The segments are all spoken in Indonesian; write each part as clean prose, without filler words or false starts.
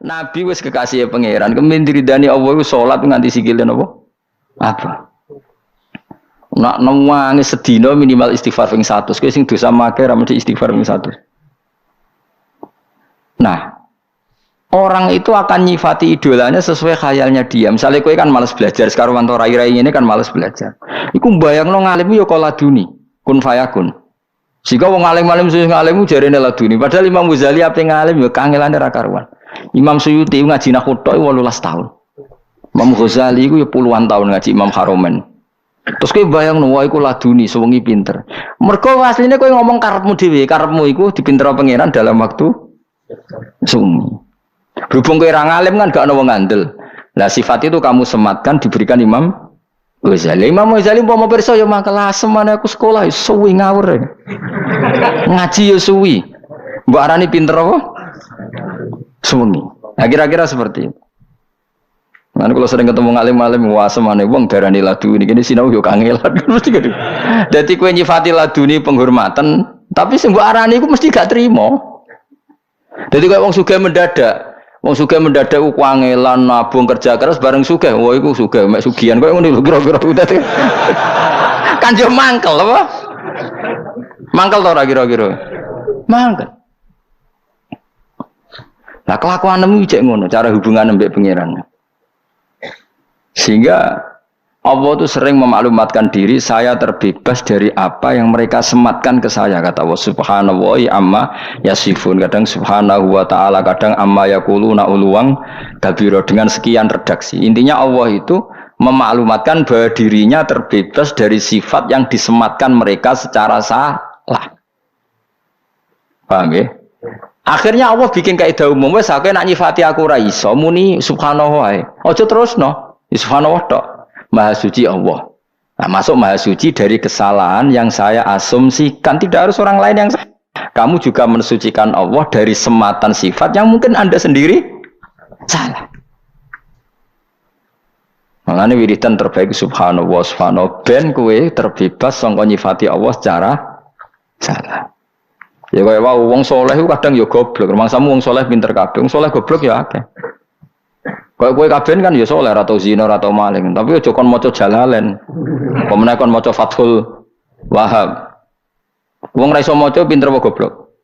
Nabi wis kekasih pangeran, kemen diridani Allah iku salat nganti sikile napa? Apa? Nak newangi sedina minimal istighfar ping 100. Kowe sing dosa make ra mesti istighfar ping 100. Nah, orang itu akan nyifati idolanya sesuai khayalnya dia. Misalnya kowe kan malas belajar, sekarang wanto rai-rai ini kan malas belajar. Iku mbayangno ngalim yo kok laduni, kun fayakun. Sehingga wong alim-alim sing ngalim jarene laduni, padahal Imam Ghazali ape ngalim yo kangelane ra karuan. Imam Suyuti ngaji nahwu tok 18 tahun. Imam Ghazali iku yo puluhan tahun ngaji Imam Haromen. Terus kowe bayangno wae iku laduni sewengi pinter. Mergo asline kowe ngomong karepmu dhewe, karepmu iku dipintero pangeran dalam waktu sunyi. Berhubung kowe ra ngalim kan gak ono wong ngandel. Lah sifat itu kamu sematkan diberikan Imam Ghazali. Imam Ghazali umpama pirsa ya makalah semane aku sekolah suwi ngawur. Ngaji ya suwi. Mbok arani pinter apa? Suwi. Nah, kira-kira seperti itu. Kan kalau sering ketemu ngalim-alim wah semane wong darani laduni kene sinau yo kangelan mesti gitu. Dadi kowe nyifati laduni penghormatan, tapi sing mbok arani iku mesti gak trimo. Dadi kowe wong sugih mendadak. Wong sugih mendadak ku kangelan nabung kerja keras bareng sugih. Wah iku sugih mek sugihan kowe ngono lho kira-kira dadi. Kan yo mangkel apa? Mangkel to ora kira-kira? Mangkel. Lah kelakuanmu cek ngono, cara hubungan mbek pangeran. Sehingga Allah itu sering memaklumatkan diri, saya terbebas dari apa yang mereka sematkan ke saya, kata Allah subhanahu amma yasifun, kadang subhanahu wa ta'ala, kadang amma yakuluna uluwang kabiro, dengan sekian redaksi. Intinya Allah itu memaklumatkan bahwa dirinya terbebas dari sifat yang disematkan mereka secara salah. Paham ya? Akhirnya Allah bikin kaidah umum, wes aku nak nyifati aku ra iso muni subhanahu wa. Aja terusno. Subhanahu wa ta'ala, Maha Suci Allah. Nah, masuk Maha Suci dari kesalahan yang saya asumsikan, tidak harus orang lain yang salah. Kamu juga mensucikan Allah dari sematan sifat yang mungkin Anda sendiri salah. Makanya wiridan terbaik subhanallah subhanallah ben kowe terbebas sangka nyifati Allah secara salah. Ya kaya wae wong saleh kadang ya goblok, rumangsamu wong saleh pinter kabeh, wong saleh goblok ya akeh. Kowe kabeh kan ya saleh atau zina atau maling, tapi aja kon maca Jalalain. Pemene kon maca Fathul Wahhab. Wong ra iso maca pinter apa goblok?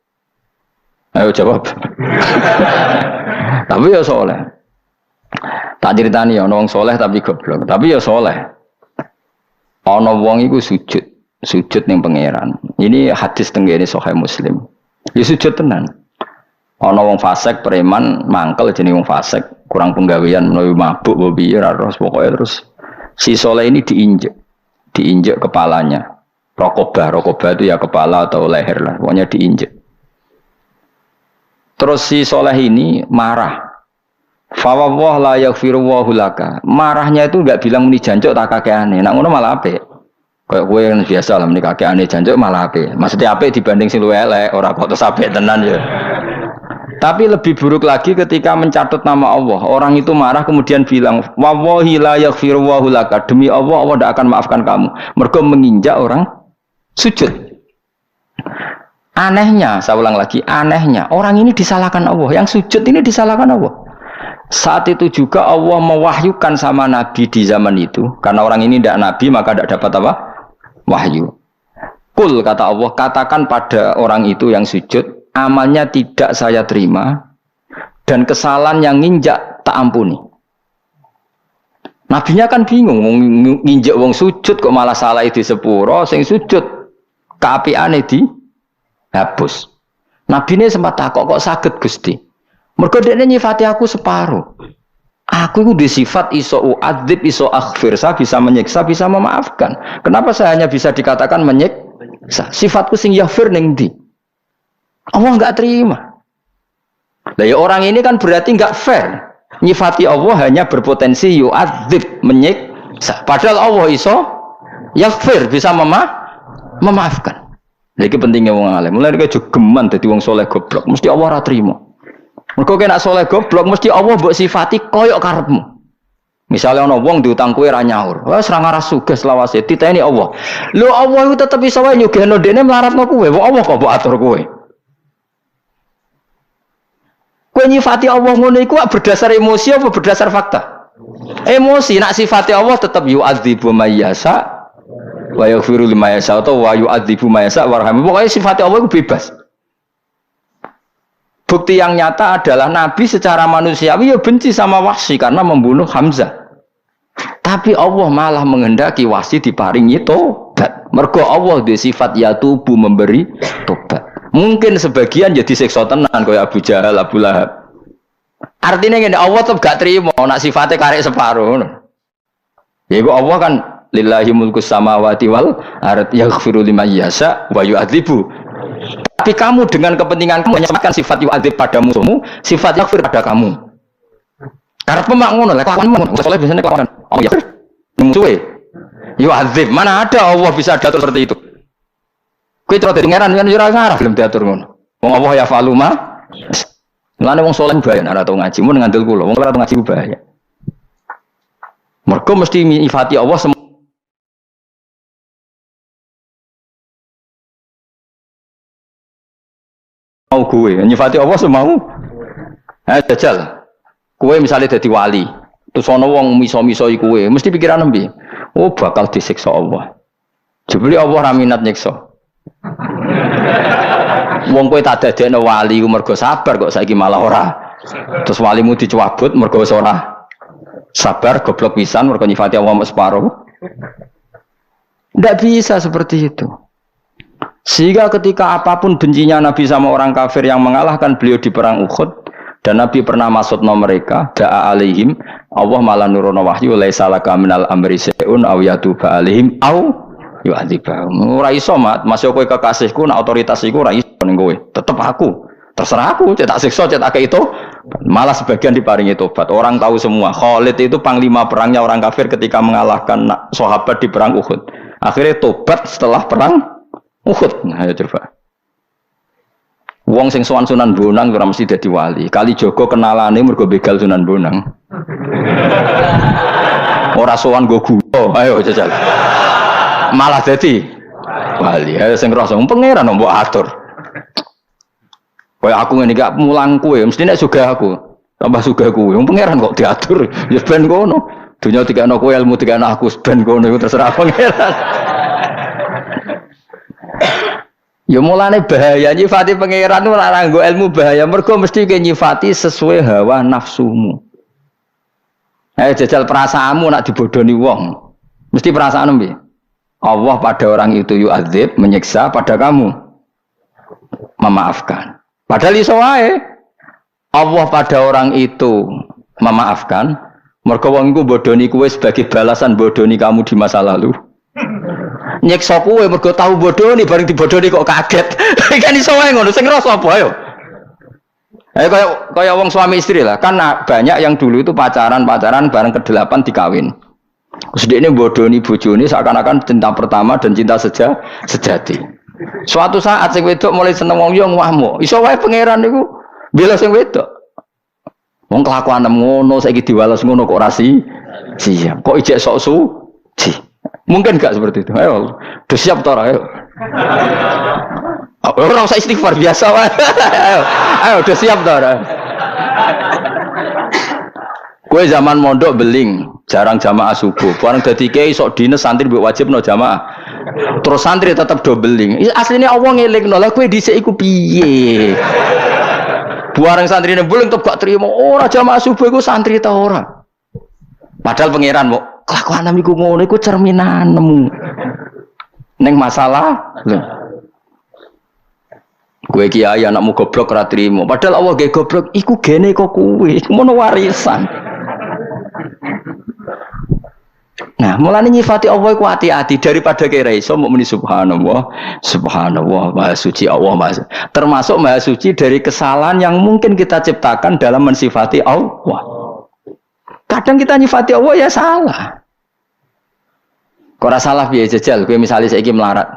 Ayo jawab. Tapi ya saleh. Tak critani ya ana wong saleh tapi goblok, tapi ya saleh. Ana wong iku sujud ning pangeran. Ini hadis tenggene Sahih Muslim. Ya sujud tenan. Ana wong fasik preman mangkel jenenge wong fasik, kurang penggawean menawi mabuk apa piye ora terus pokoke terus si saleh ini diinjek kepalanya. Rokobah itu ya kepala atau leher lah, pokoknya diinjek. Terus si saleh ini marah. Fa wallah la yaghfiru wa laka. Marahnya itu enggak bilang muni jancuk tak kakeane. Nek ngono malah apik. Kayak kowe yang biasa lah muni kakeane jancuk malah apik. Maksudnya apik dibanding sing luwih elek, ora kok terus apik tenan ya. Tapi lebih buruk lagi ketika mencatut nama Allah. Orang itu marah kemudian bilang, wallahi la yaghfiru wa laka. Demi Allah, Allah tidak akan maafkan kamu. Mergo menginjak orang sujud. Anehnya, saya ulang lagi, anehnya orang ini disalahkan Allah. Yang sujud ini disalahkan Allah. Saat itu juga Allah mewahyukan sama Nabi di zaman itu. Karena orang ini tidak Nabi, maka tidak dapat apa? Wahyu. Kul, kata Allah, katakan pada orang itu yang sujud, amalnya tidak saya terima dan kesalahan yang nginjak tak ampuni. Nabinya kan bingung, nginjak wong sujud kok malah salah di sepuro, sing sujud kaapiane dihapus. Nabinya sempat takok kok saged Gusti. Mergo dekne nyifati aku separuh. Aku itu disifat iso uadzib iso aghfir, saya bisa menyiksa, bisa memaafkan. Kenapa saya hanya bisa dikatakan menyiksa? Sifatku sing yaghfir ning ndi? Allah enggak terima. Lah ya orang ini kan berarti enggak fair. Nyifati Allah hanya berpotensi yu'adzib, menyiksa. Padahal Allah iso yaghfir, bisa memaafkan. Lha iki pentingnya wong alim. Mulane kaya jogeman dadi wong saleh goblok, mesti Allah ora trima. Mergo kena saleh goblok mesti Allah mbok sifati koyok karepmu. Misalnya ana wong diutang kowe ra nyaur. Wes ra ngaras sugih selawase diteni Allah. Lho Allah iku tetep iso wae nyugihno dekne mlaratno kowe. Wong Allah kok mbok atur kowe. Kowe nyifati Allah ngono iku berdasar emosi apa berdasar fakta? Emosi. Nak sifati Allah tetap yu'adzibu may yasha wa yaghfiru liman yasha atau wa yu'adzibu may yasha warham. Pokoknya sifati Allah itu bebas. Bukti yang nyata adalah Nabi secara manusiawi ya benci sama Wahsy karena membunuh Hamzah. Tapi Allah malah menghendaki Wahsy diparingi tobat. Mergo Allah di sifat yatubu memberi tobat. Mungkin sebagian jadi siksa tenan kaya Abu Jahal, Abu Lahab. Artinya ngene Allah tetep gak terima nak sifatnya karek separuh. Ya iku Allah kan lillahi mulkus samawati wal ardh yaghfiru liman yasha wa yu'adzibu. Tapi kamu dengan kepentingan kamu menyamakan sifat yu'adzib pada musuhmu, sifat yaghfir pada kamu. Karena pemak ngono lek kelakuanmu ngono. Soale biasane kelakuan oh ya musuhe. Yu'adzib, mana ada Allah bisa diatur seperti itu. Kowe terus dadi pangeran yen ora ngarah belum diatur ngono. Wong Allah ya faluma. Lane wong saleh bahaya ora tau ngaji, mun ngandel kula. Wong ora tau ngaji bahaya. Mergo mesti nyifati Allah mau gue, nyifati Allah semau. Jajal. Kowe misalnya dadi wali, terus ana wong miso-misoi kowe, mesti pikiran nembe. Oh, bakal disiksa Allah. Jebule Allah ra minat nyiksa. Wong kowe tak dadekno wali ku mergo sabar kok saiki malah ora. Terus walimu dicabut mergo ora sabar goblok pisan mergo nyifati Allah separuh. Ndak bisa seperti itu. Sehingga ketika apapun bencinya Nabi sama orang kafir yang mengalahkan beliau di perang Uhud dan Nabi pernah maksudna mereka da'a alaihim Allah malah nurono wahyu laisa laka minal amri syai'un aw yatuba alaihim aw yu'adzibahum. Ora iso mat masuk kowe kekasihku nak otoritas iku ora iso ning kowe. Tetep aku. Terserah aku cetak siksa cetak itu malah sebagian diparingi tobat. Orang tahu semua Khalid itu panglima perangnya orang kafir ketika mengalahkan sahabat di perang Uhud. Akhirnya tobat setelah perang Uhud. Nah, ayo coba. Wong sing sowan Sunan Bonang ora mesti dadi wali. Kali Joko kenalane mergo begal Sunan Bonang. Ora sowan go gula. Ayo jajal. Malah dadi wali. Ayo sing ngrasa pangeran mbok atur. Kaya aku ngene gak mulang kowe, mesti nek sugih aku. Tambah sugih kowe. Wong pangeran kok diatur. Ya ben ngono. Dunya dikene kowe, ilmu dikene aku, ben ngono iku terserah pangeran. Ya mulane bahaya nyifati pangeran ora nganggo ilmu bahaya mergo mesti ke nyifati sesuai hawa nafsumu. Jajal perasaanmu nak dibodoni wong. Mesti perasaan piye? Allah pada orang itu yu'adzib, menyiksa, pada kamu memaafkan. Padahal iso wae. Allah pada orang itu memaafkan mergo wong iku bodoni kowe sebagai balasan bodoni kamu di masa lalu. Nyeksa kowe mergo tahu bodoni bareng dibodoni kok kaget. Kan iso wae ngono sing ngrasa apa ayo. Kaya wong suami istri lah. Kan banyak yang dulu itu pacaran bareng ke-8 dikawin. Terus dekne bodoni bojone seakan-akan cinta pertama dan cinta sejati. Suatu saat sing wedok mulai seneng wong yo ngwahmu. Iso wae pangeran niku bela sing wedok. Wong kelakuan ngono saiki diwales ngono kok ora siap. Kok ijek sok suci. Mungkin enggak seperti itu. Ayo, udah siap tora, ayo. Orang usah istighfar biasa, ayo, udah siap tora. Kue zaman mondok beling, jarang jamaah subuh. Barang dadi kiai sok dinas santri mbok wajibno jamaah. Terus santri tetap do beling. Aslinya Allah ngelingno, lah kue dhisik iku piye? Barang santrine beling tetep gak trimo. Ora jamaah subuh iku santri ta ora. Padahal pangeran mau kelakuan iku ngono iku cerminanmu. Ning masalah lho. Kowe kiai anakmu goblok ora trimo. Padahal Allah ge goblok iku gene kok kowe. Mono warisan. Nah, mulane nyifati Allah iku hati-hati daripada kira iso muk muni subhanallah, subhanallah, maha suci Allah maha. Termasuk maha suci dari kesalahan yang mungkin kita ciptakan dalam mensifati Allah. Kadang kita nyifati Allah ya salah. Kok ora salah piye jajal? Kowe misale saiki melarat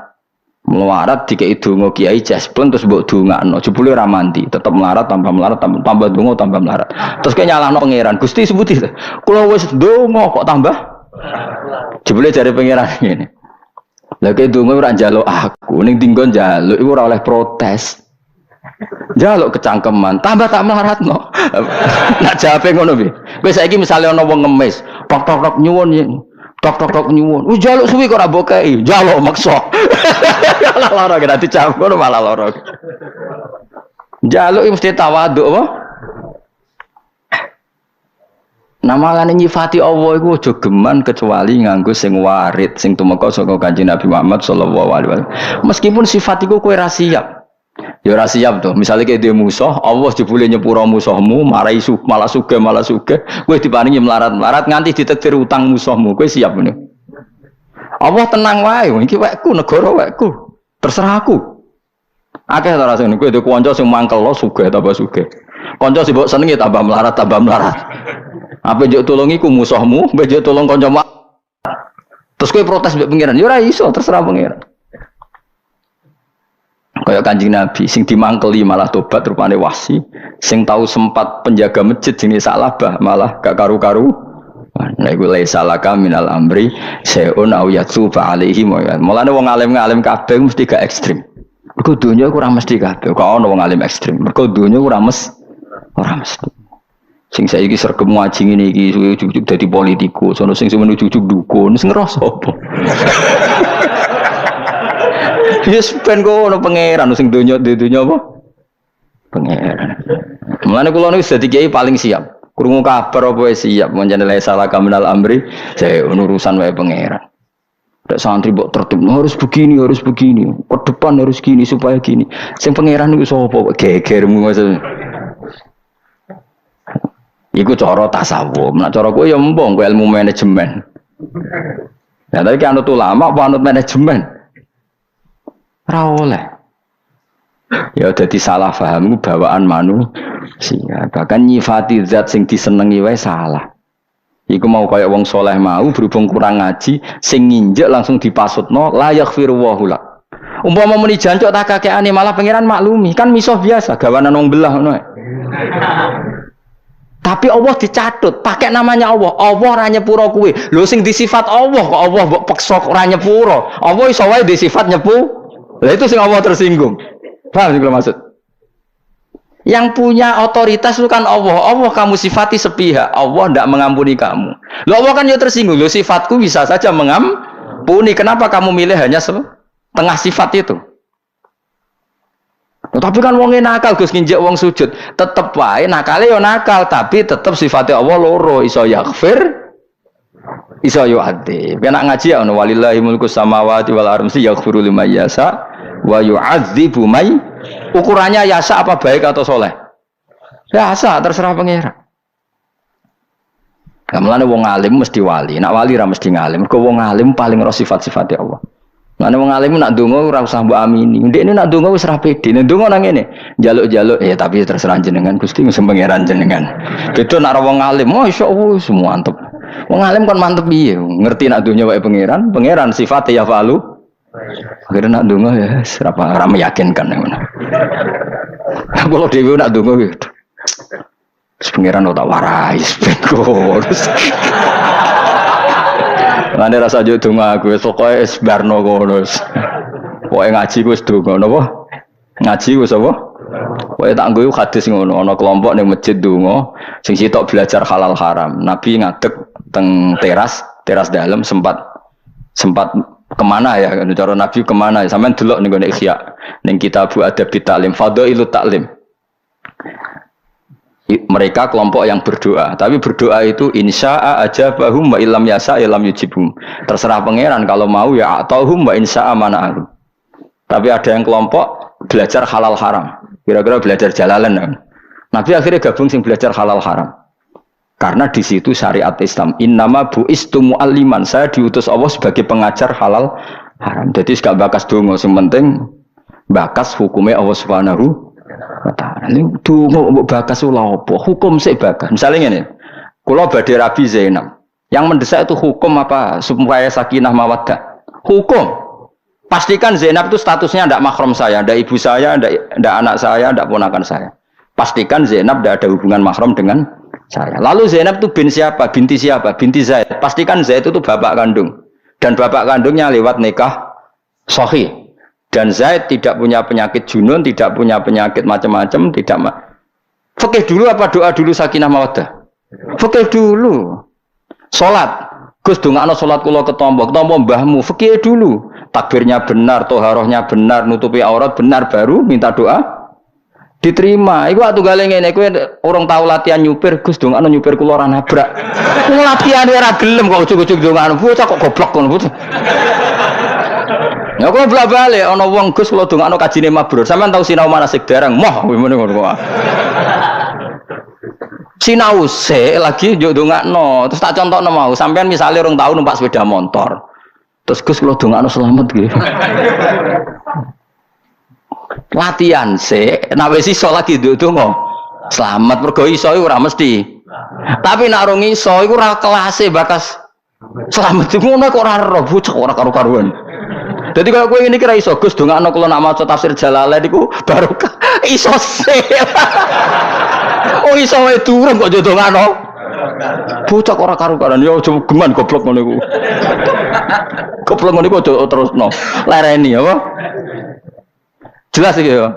dikei donga kiai jaspleng terus mbok dongakno. Jebule ora mandi, tetep melarat tambah donga tambah melarat. Terus kowe nyalahno pangeran. Gusti sebuti. Kula wis donga kok tambah. Jebule jare pangeran ngene. Lah kowe donga ora njaluk aku, ning dinggon njaluk iku ora oleh protes. Jaluk kecangkeman, tambah tak melaratno. Nak jawabe ngono piye? Kowe saiki misale ana wong ngemis, tok nyuwun ya. Tok nyuwun. Wis jaluk suwi kok ora mbok kei. Jaluk maksa. Malah lara kena dicampur malah lara. Jaluk mesti tawaduk apa? Namalane nyifati Allah iku aja geman kecuali nganggo sing warid, sing tumeka saka Kanjeng Nabi Muhammad sallallahu alaihi wasallam. Meskipun sifat iku kowe ra siap. Ya ora siap to. Misale kayak dhewe musuh, Allah jebule nyepuro musuhmu, marai malah sugih, kowe diparingi melarat-melarat nganti ditakdir utang musuhmu. Kowe siap ngene. Allah tenang wae, iki wekku, negara wekku. Terserah aku. Akeh ta rasane kowe ndek kanca sing mangkel lo sugih tambah sugih. Kanca sing mbok senengi tambah melarat. Apa njuk tulungi ku musuhmu, mbok njuk tulung kanca mak. Terus kowe protes mbek pangeran, ya ora iso, terserah pangeran. Kayak Kanjeng Nabi sing dimangkeli malah tobat rupane wasi, sing tahu sempat penjaga masjid jenis Salabah malah gak karu-karu. Nah iku laisa laka minal amri saeun au yatuba alaihi. Mulane wong alim-alim kabeh mesti gak ekstrem. Mergo donya ora mesti kabeh. Kok ana wong alim ekstrem. Mergo donya ora mesti. Sing saiki sregep ngaji ngene iki ujug-ujug dadi politikus, ana sing ujug-ujug dukun, sing ngrasa apa? Yes ben kono pangeran sing donya apa? Pangeran. Mulane kula niku dadi kiai paling siap. Krungu kabar apa siap menjane salah kaminal amri, saya urusan wae pangeran. Ada santri mbok tertib harus begini, ke depan harus gini supaya gini. Sing pangeran niku sapa? Gegermu maksud. Iku cara tasawuf. Nek cara kowe ya mbong kowe ilmu manajemen. Ya tapi kan anut ulama apa anut manajemen? Ora oleh. Ya dadi salah paham iku bawaan manusia. Bahkan nyifati zat sing disenengi wae salah. Iku mau kaya wong soleh mau berhubung kurang ngaji, sing nginjek langsung dipasutno la yaghfiru wa hula. Umpama muni jancuk tak kakekane malah pangeran maklumi, kan misuh biasa gawanan wong belah ngono. Tapi Allah dicatut, pakai namanya Allah. Allah ora nyepuro kuwe. Lho sing disifat Allah kok Allah mbok peksa ora nyepuro. Allah iso wae disifat nyepu. Lah itu sing Allah tersinggung. Paham sih maksud? Yang punya otoritas itu kan Allah. Allah kamu sifati sepihak. Allah tidak mengampuni kamu. Loh Allah kan ya tersinggung. Loh sifatku bisa saja mengampuni. Kenapa kamu milih hanya setengah sifat itu? Tapi kan wong nakal Gus nginjek wong sujud. Tetep wae nakale ya nakal. Tapi tetep sifatnya Allah loro. Iso yaghfir. Iso yu'adzib. Kena ngaji ya. Walillahi mulku samawati wal ardi yaghfiru liman yasha. Wa yu'adzibu may. Ukurannya yasa apa baik atau soleh? Yasa terserah pangeran. Kamulane wong alim mesti wali, nak wali ra mesti ngalim. Kok wong alim paling ro sifat-sifate Allah. Mane wong alim nak ndonga ora usah mbok amini. Ndekne nak ndonga wis ra pede. Nek ndonga nang ngene, njaluk-njaluk ya tapi terserah jenengan Gusti wis pangeran jenengan. Beda nak wong alim, masyaallah semua mantep. Wong alim kon mantep piye? Ngerti nak dunya wae pangeran, pangeran sifate ya falu. Akhirnya nak dungo ya, serapa ramai meyakinkan yang mana. Kalau dewi nak dungo gitu, pengiran tak warai, sepengko. Nanti rasa jauh dungo aku, pokoknya esbarno konos. Pokoknya ngaji gue sedungo, nopo ngaji gue apa? Pokoknya tak gue hadis ngono, ono kelompok nih masjid dungo, sing sitok belajar halal haram. Nabi ngadeg teng teras dalam sempat kemana ya cara Nabi kemana ya sampean delok ning gone Ihya ning Kitabul Adab Ta'lim Fadhailut Ta'lim. Mereka kelompok yang berdoa, tapi berdoa itu insya'a ajabahum wa illam yasa illam yujibhum. Terserah pangeran kalau mau ya atauhum wa insya'a mana'ahum. Tapi ada yang kelompok belajar halal haram. Kira-kira belajar jalalan kan. Nabi akhirnya gabung sing belajar halal haram. Karena di situ syariat Islam innama bu'istu mu'alliman, saya diutus Allah sebagai pengajar halal haram. Jadi gak bakas donga, sing penting bakas hukumnya Allah Subhanahu wa taala. Donga mbok bakas ula apa? Hukum sik bakas. Misalnya ngene. Kula badhe rabi Zainab. Yang mendesak itu hukum apa? Supaya sakinah mawaddah. Hukum. Pastikan Zainab itu statusnya ndak mahram saya, ndak ibu saya, ndak anak saya, ndak ponakan saya. Pastikan Zainab ndak ada hubungan mahram dengan saya. Lalu Zainab itu binti siapa? Binti Zaid. Pastikan Zaid itu bapak kandung. Dan bapak kandungnya lewat nikah sahih. Dan Zaid tidak punya penyakit junun, tidak punya penyakit macam-macam, tidak fikih dulu apa doa dulu sakinah mawaddah? Fikih dulu. Salat. Gus dongakno salat kula ketompo mbahmu, fikih dulu. Takbirnya benar, toharohnya benar, nutupi aurat benar baru minta doa diterima. Iku waktu gale ngene kowe urung tau latihan nyupir, Gus dongakno nyupir kula ora nabrak. Wong latihan ora gelem kok ujug-ujug dongakno. Bocah kok goblok ngono bocah. Ya kok blak-balik ana wong Gus kula dongakno kajine mabrur. Sampeyan tau sinau manasik dereng? Moh kowe ngene ngono kok. Sinau sik lagi njuk dongakno. Terus tak contohno mau, sampeyan misale urung tau numpak sepeda motor. Terus Gus kula dongakno selamat nggih. Latihan sik, nek wis iso lagi ndonga. Selamat mergo iso iku ora mesti. Tapi nek ora iso iku ora kelase bakas selamat iku ngono kok ora ero bocah ora karo-karuan. Dadi kaya kowe ngene iki ra iso Gus dongakno kula nak maca tafsir Jalalain iku barokah iso sik. Oh iso wae durung kok ndongakno. Bocah kok ora karo-karuan ya aja geman goblok ngono iku. Goblok ngono iku aja terusno. Lereni apa? Jelas iki ya.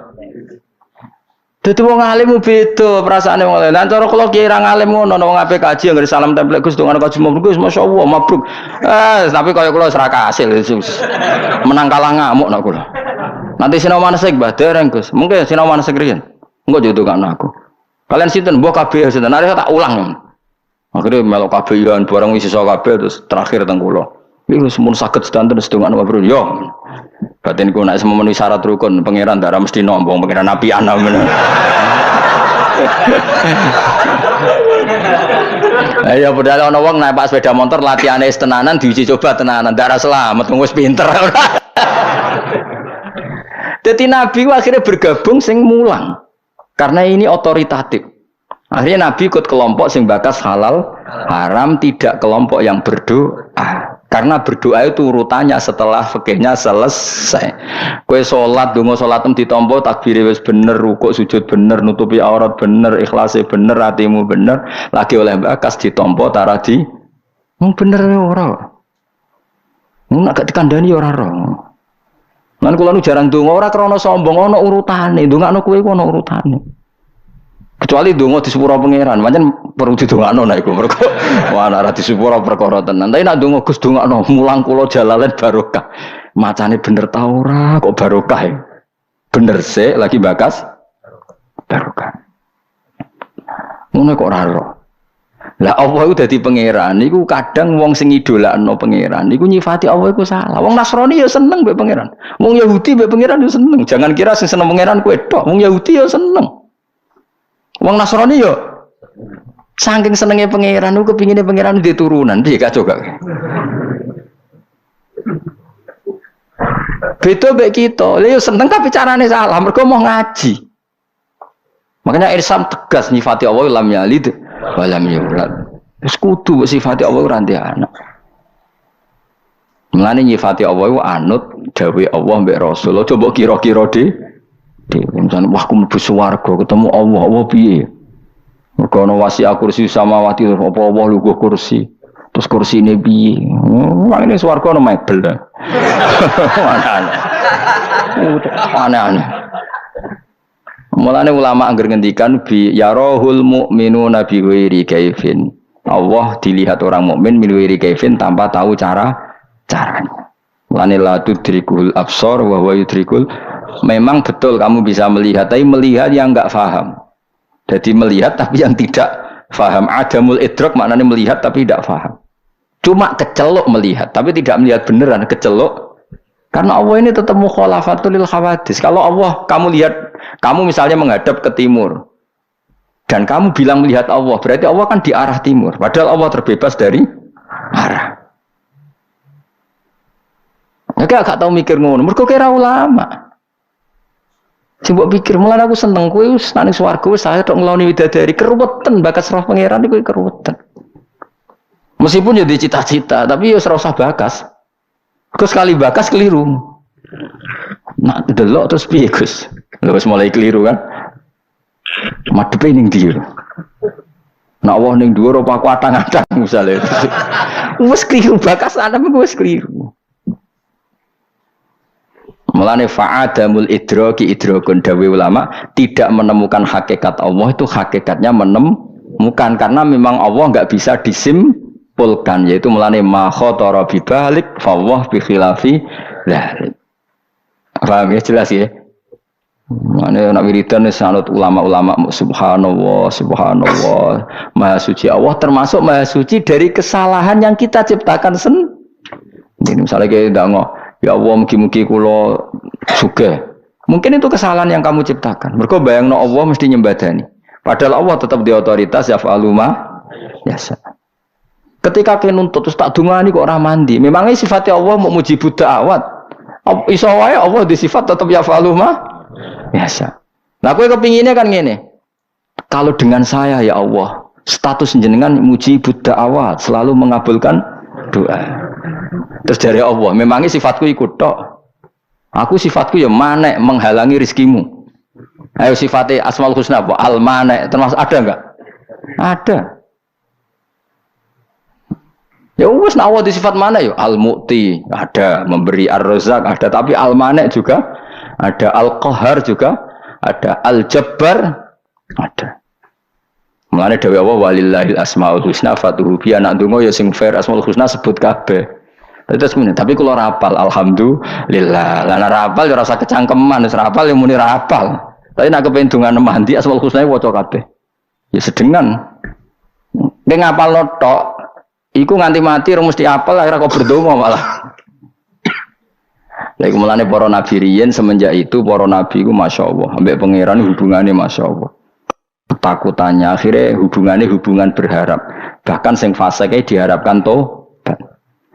Dadi wong alim beda perasaane wong alim. Lan cara kula kiai ra ngalim ngono wong ape kaji anggere salam template Gus dongan kaji mabruk masyaallah mabruk. Tapi kaya kula wis ra kasil menang kalah ngamuk nak kula. Nanti sinau manasik Mbah dereng Gus. Mungkin sinau manasik riyen. Engko yo ndongakno aku. Kalian sinten mbok kabeh sinten. Nek tak ulang. Akhire melok kabehan barang wis iso kabeh terus terakhir teng kula. Iki wis mun saged sedanten sedongan mabruk yo. Batinku nek memenuhi syarat rukun pangeran darah mesti nombong pangeran nabi ana men. Ayo padahal ana wong naik sepeda motor latihane tenanan diuji coba tenanan darah selamat wis pinter. Dadi nabi akhirnya bergabung sing mulang. Karena ini otoritatif. Akhirnya nabi ikut kelompok sing bakas halal haram, tidak kelompok yang berdoa. Karena berdoa itu urutannya setelah fikihnya selesai. Kowe salat, donga salatem ditampa, takbire wis bener, rukuk sujud bener, nutupi aurat bener, ikhlase bener, atimu bener, lagi oleh bakas ditampa taradi. Wong bener ora. Wong nek gak dikandani ora ora. Lan kula nu jarang donga ora krana sombong, ana urutane. Ndongakno kowe iku ana urutane. Kecuali donga di sepuro pangeran, pancen perlu didongakno nek iku mergo ora di sepuro perkara tenan. Tapi nek donga Gus dongakno mulang kula Jalalain barokah. Macane bener ta ora kok barokah ya. Bener sik lagi bakas barokah. Ngono kok ora ora. Lah Allah iku dadi pangeran niku kadang wong sing idolakno pangeran niku nyifati Allah iku salah. Wong Nasrani ya seneng mbek pangeran. Wong Yahudi mbek pangeran ya seneng. Jangan kira sing seneng pangeran kowe tok. Wong Yahudi ya seneng. Wong Nasrani yo saking senenge pangeran ku kepingine pangeran di turunan piye kacau gak. Beda mek kita. Lha yo seneng tapi carane salah mergo mau ngaji. Makanya Islam tegas nyifati Allah lam yalid wa lam yulad. Wis kudu sifati Allah ora ndek anak. Mulane nyifati Allah anut dawuh Allah mbek Rasul. Aja mbok kira-kira misalnya, wah aku mlebu swarga ketemu Allah, Allah piye? Mergo ana wasi'a kursi samawati apa Allah lugu kursi. Terus kursi ini piye? Wah ini swarga ana mebel. Aneh-aneh. Mulane ulama angger ngendikan bi yarahul mu'minuna bi ghairi kaifin. Allah dilihat orang mukmin min ghairi kaifin tanpa tahu caranya. Mulane la tudrikul absar wa huwa yudrikul. Memang betul kamu bisa melihat, tapi melihat yang enggak faham. Jadi melihat tapi yang tidak faham. Adamul idrak maknanya melihat tapi tidak faham. Cuma kecelok melihat, tapi tidak melihat beneran, kecelok. Karena Allah ini tetap mukhalafatul lil khawadis. Kalau Allah, kamu lihat, kamu misalnya menghadap ke timur. Dan kamu bilang melihat Allah, berarti Allah kan di arah timur. Padahal Allah terbebas dari arah. Oke, agak tahu mikir ngono. Mergo kira ulama. Coba pikir, mulai aku seneng kowe wis nang swarga wis saya tok ngeloni widadari keruwetan bakas roh pangeran iku keruwetan. Meskipun ya cita-cita, tapi ya ora usah bakas. Kok sekali bakas keliru. Nak delok terus piye, Gus? Lha wis mulai keliru kan. Madhepe ning ndi? Nak Allah ning dhuwur apa aku atang-atang misale. Wis keliru bakas ana wis keliru. Mulane fa'adamul idraki idrakun dawe ulama, tidak menemukan hakikat Allah itu hakikatnya menemukan, karena memang Allah enggak bisa disimpulkan, yaitu mulane ma khatara bi balik fawwah bi khilafi dzalik. Paham ya, jelas ya. Mulane nak wiridan sanut ulama-ulama subhanallah subhanallah maha suci Allah, termasuk maha suci dari kesalahan yang kita ciptakan sendiri. Jadi misalnya kayak ndak ya Allah mugi-mugi kula sugih. Mungkin itu kesalahan yang kamu ciptakan. Mergo bayangno Allah mesti nyembadani. Padahal Allah tetap di otoritas yaf'alu ma yasha. Ketika kene nuntut terus tak dungani kok ora mandi. Memangnya sifatnya Allah mau mujibud da'awat. Iso wae Allah di sifat tetap yaf'alu ma yasha. Nah kowe kepinginnya kan ngene. Kalau dengan saya ya Allah, status jenengan mujibud da'awat, selalu mengabulkan doa. Terus dari Allah, memangnya sifatku ikut tok. Aku sifatku ya manek, menghalangi rizkimu. Ayo sifatnya Asmaul Husna apa? Al-manek, termasuk ada enggak? Ada. Ya wis nak Allah di sifat mana ya? Al-Mu'ti, ada, memberi Ar-Razzaq, ada, tapi Al-Manek juga ada, Al-Qahar juga ada, Al-Jabbar ada. Mulane dawuh Allah walillahil asmaul husna fatuhu bi anak donga ya sing fair Asmaul Husna sebut kabeh. Terus kemudian, tapi kalau rapal, alhamdulillah. Lah rapal ya rasa kecangkeman, rapal yang muni rapal. Tapi nak kepen dongan mandi Asmaul Husna waca kabeh. Ya sedengan. Nek ngapal tok, iku nganti mati ora mesti apal, akhirnya kok berdonga malah. Lah iku mulane para nabi riyen semenjak itu para nabi iku masyaallah, ambek pangeran hubungannya masyaallah. Ketakutannya akhirnya hubungan berharap. Bahkan sing fasike diharapkan tobat.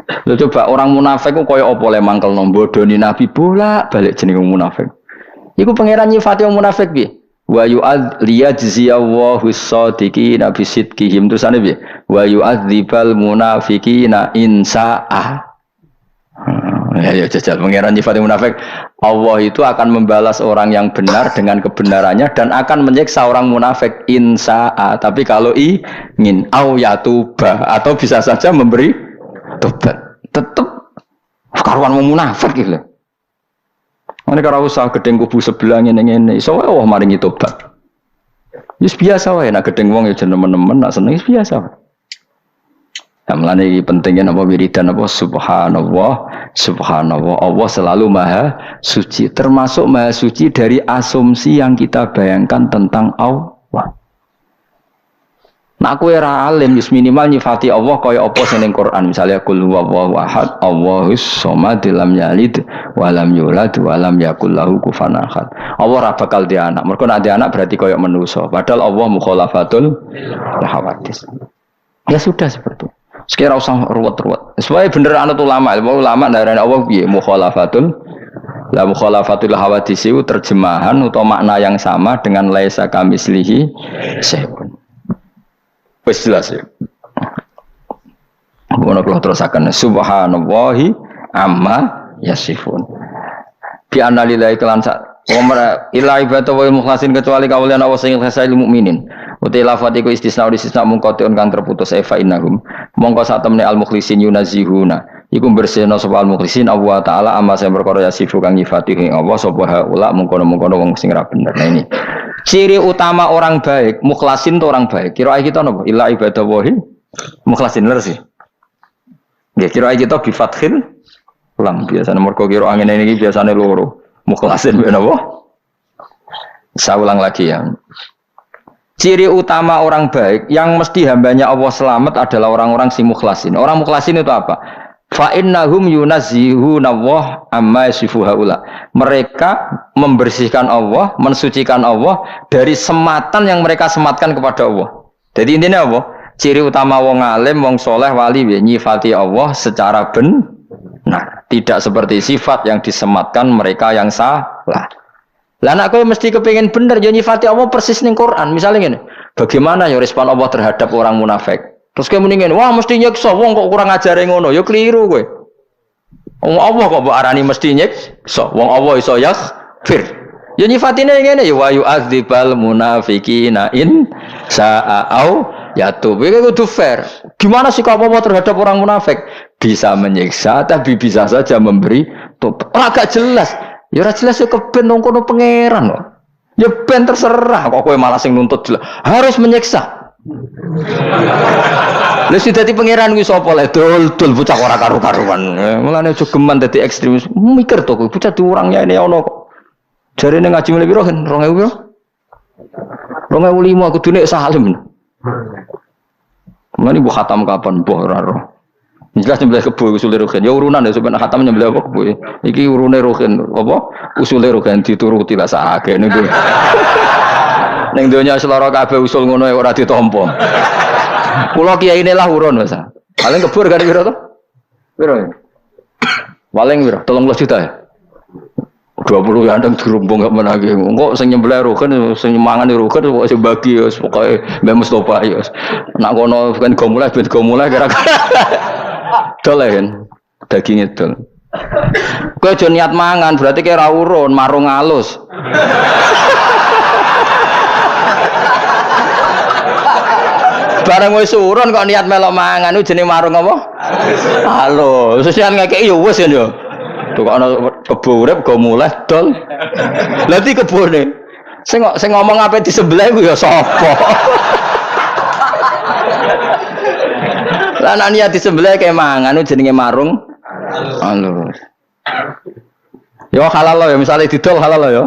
Lho coba orang munafik ku koyo apa le mangkel nombodoni nabi bolak-balik jenenge munafik. Iku pangeran nyifati wong munafik piye? Wa yu'adz liyajziyallahu as-shadiqina bi sidqihim, terusane piye? Wa yu'adzibal munafiqina in sa'a. Ya jajal pangeran nyifati munafik. Allah itu akan membalas orang yang benar dengan kebenarannya dan akan menyiksa orang munafik in sa'a. Tapi kalau ingin au yatuba, atau bisa saja memberi tobat, tetep karuan munafik gitu. Mane karo usah gedeng kubu sebelah ngene-ngene, iso wae Allah maringi tobat. Wis biasa wae nek gedeng wong ya nemen-nemen, nek seneng wis biasa wae. Mulane iki pentingnya apa wiridan apa subhanallah, subhanallah. Allah selalu maha suci, termasuk maha suci dari asumsi yang kita bayangkan tentang Allah. Nah aku era alim, just minimal nyifati Allah kaya apa sing ning Quran, misalnya qul huwallahu ahad, Allahus samad, lam yalid wa lam yulad wa lam yakul lahu kufuwan ahad. Allah ora bakal di anak. Mergo nek di anak berarti kaya manusa. Padahal Allah mukhalafatul hawadits. Ya sudah seperti itu. Sekira usah ruwet-ruwet. Supaya bener anut ulama darane Allah piye mukhalafatul la mukhalafatul hawadits itu terjemahan atau makna yang sama dengan laisa kamislihi syai'un. Wis jelas ya. Ngono kula terusaken subhanallahi amma yasifun. Bi anna lillahi kelan sak wa ila ibadu wa mukhlasin kecuali kawulan Allah sing ikhlas lil mukminin. Uti lafat iku istisna mungkotion kang terputus fa innahum. Mongko sak temne al mukhlisin yunazihuna. Iku bersihna sapa al mukhlisin Allah taala amma sing perkara yasifu kang nyifati ing Allah sapa haula mungkono-mungkono wong sing ra bener. Nah ini ciri utama orang baik, mukhlasin itu orang baik. Kira kita napa? Illa ibadallahi mukhlasin leres sih. Nggih, kira kita bi fathil lam biasane mergo kira angin ini biasane loro. Mukhlasin ben apa? Saya ulang lagi ya. Ciri utama orang baik yang mesti hambanya Allah selamat adalah orang-orang si mukhlasin. Orang mukhlasin itu apa? Fa innahum yunazzihuna Allah amma yasifu haula. Mereka membersihkan Allah, mensucikan Allah dari sematan yang mereka sematkan kepada Allah. Jadi intinya apa? Ciri utama wong alim, wong soleh, wali nyifati Allah secara benar, tidak seperti sifat yang disematkan mereka yang salah. Lah anak kowe mesti kepengin bener yo nyifati Allah persis ning Quran. Misalnya ngene, bagaimana ya respon Allah terhadap orang munafik? Terus kowe muni ngene, wah mesti nyiksa wong kok kurang ajare ngono. Ya keliru kowe. Wong Allah kok mbok arani mesti nyiksa. Wong Allah iso yaghfir. Ya nyifatine ngene ya wa yu'adzibal munafiqina in sa'a au yatub. Iki kudu fair. Gimana sikap Allah terhadap orang munafik? Bisa menyiksa tapi bisa saja memberi tobat. Agak jelas. Ya ora jelas ya keben nang kono pangeran kok. Ya ben terserah kok kowe malah sing nuntut jelas. Harus menyiksa. Lha sing dadi pangeran kuwi sapa le dul bocah ora karu-karuan. Mulane aja geman dadi ekstremis. Mikir to kowe bocah diurangnya ini ono kok. Jarene ngaji mulai piro kan 2000 piro? 2005 kudune salim. Mane bu khatam kapan mbah ora roh. Jelas nyembelih kebo usule rohen. Ya urunan ya sampeyan khatam nyembelih apa kebo. Iki urune rohen apa? Usule rohen dituruti lah sakake niku. Ning donya selara kabeh usul ngono ora ditampa. Kula kiyaine lah urun Mas. Paling kebur kan piro to? Piro? Paling piro? 13 juta ya. 20 ya ndang dirumpung gak menagi. Engko sing nyembelih rohen sing mangan rohen kok sing bagi ya pokoke Mbah Mustofa ya. Nak kono kan go mulai kira-kira. Dolen daging itu. Kowe aja niat mangan berarti kowe ora urun, marung alus. Bareng wis urun kok niat melok mangan itu jenenge marung apa? Halo, sesian ngekeki ya wis ya. Tuh kok ana kebo urip go mulai dol. Lha iki kebone. Sing ngomong apa di sebelah iku ya sapa? Lah nek niat di sebelah kayak mangan jenenge marung. Halo. Yo halal lo ya misalnya didol halal lo ya.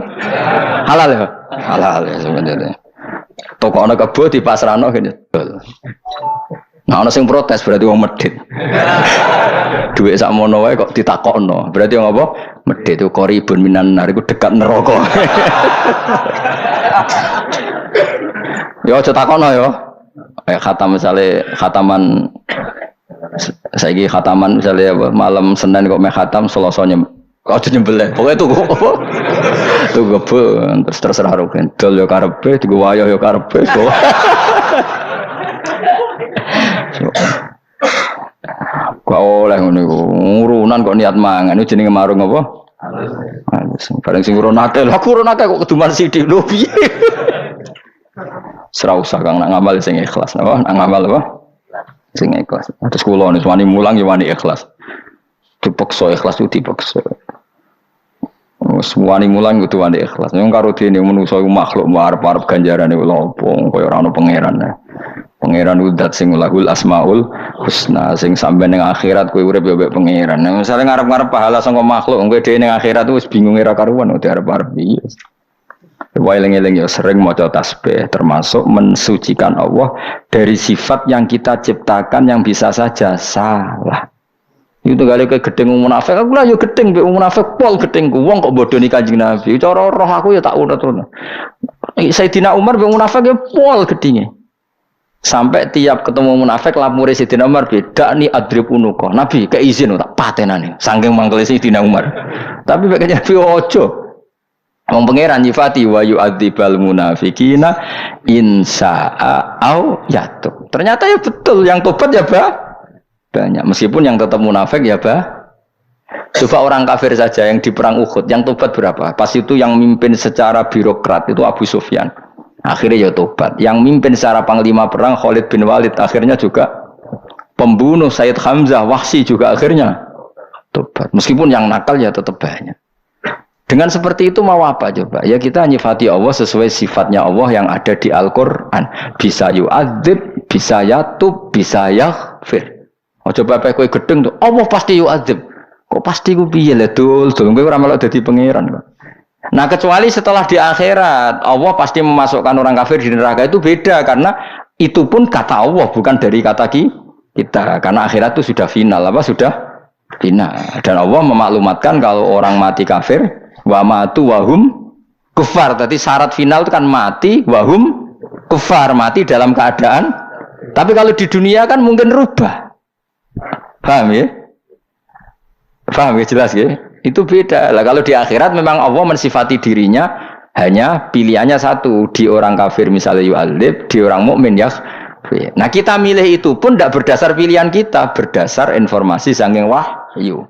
Halal ya. Halal ya sebenarnya. Toko ana kebo dipasrano kene dol. Nah ana sing protes berarti wong medhit. Duit sak mono wae kok ditakokno. Berarti wong apa? Medhit itu qoribun minan nar iku dekat neraka. Yo aja takokno yo. Khatam misalnya khataman saiki khataman misalnya malam Senin kok meh khatam Selasa kok nyembelih pokoke tuku apa tuku kebo terus terserah roken dol yo karepe digo wayah yo karepe kok oleh ngono iku urunan kok niat mangan itu jenenge marung apa bareng sing uronake lho aku uronake kok keduman sithik lho piye serau usah Kang nak ngamal sing ikhlas napa nak ngamal apa sing ikhlas terus kula nek wani mulang ya wani ikhlas dipaksa ikhlas itu dipaksa wis wani mulang kudu wani ikhlas yen karo dene manusa iku makhluk arep-arep ganjarane lho opo kaya ora ono pangeran udat sing lahul asmaul husna sing sampe ning akhirat kowe urip yo mbek pangeran misale ngarep-ngarep pahala saka makhluk kowe dhewe ning akhirat wis bingung ora karuan udah arep-arep piye. Eling-eling ya sering maca tasbih termasuk mensucikan Allah dari sifat yang kita ciptakan yang bisa saja salah. Itu kali ke gedeng munafik aku lah yo gedeng mbek munafik pol gedengku wong kok bodoni Kanjeng Nabi. Cara roh aku ya tak urut-urut. Sayyidina Umar mbek munafik ya pol gedinge. Sampai tiap ketemu munafik lapure Sayyidina Umar beda ni adrib unuka. Nabi keizin tak patenane saking mangkele Sayyidina Umar. Tapi mbek Nabi ojo. Wong pangeran nyifati wa yu'adzibal munafiqina insya'a au yatub. Ternyata ya betul yang tobat ya banyak. Meskipun yang tetap munafik ya coba orang kafir saja yang di perang Uhud yang tobat berapa? Pas itu yang mimpin secara birokrat itu Abu Sufyan. Akhirnya ya tobat. Yang mimpin secara panglima perang Khalid bin Walid akhirnya juga pembunuh Sayyid Hamzah Wahsy juga akhirnya tobat. Meskipun yang nakal ya tetap banyak. Dengan seperti itu mau apa coba? Ya kita nyifati Allah sesuai sifatnya Allah yang ada di Al-Quran. Bisa yu'adzib, bisa yatub, bisa yaghfir. Oh coba apa kowe gedeng tuh? Allah pasti yu'adzib. Kok pasti ku piye lah dul kowe ora melok dadi pangeran kok. Nah kecuali setelah di akhirat Allah pasti memasukkan orang kafir di neraka itu beda karena itu pun kata Allah bukan dari kata kita. Karena akhirat itu sudah final sudah final. Dan Allah memaklumatkan kalau orang mati kafir wa matu wahum kufar. Tadi syarat final itu kan mati wahum kufar, mati dalam keadaan. Tapi kalau di dunia kan mungkin rubah. Paham ya? Paham ya jelas ya? Itu beda. Lah kalau di akhirat memang Allah mensifati dirinya hanya pilihannya satu, di orang kafir misalnya yu'adzib, di orang mukmin ya. Nah kita milih itu pun tidak berdasar pilihan kita, berdasar informasi saking wahyu.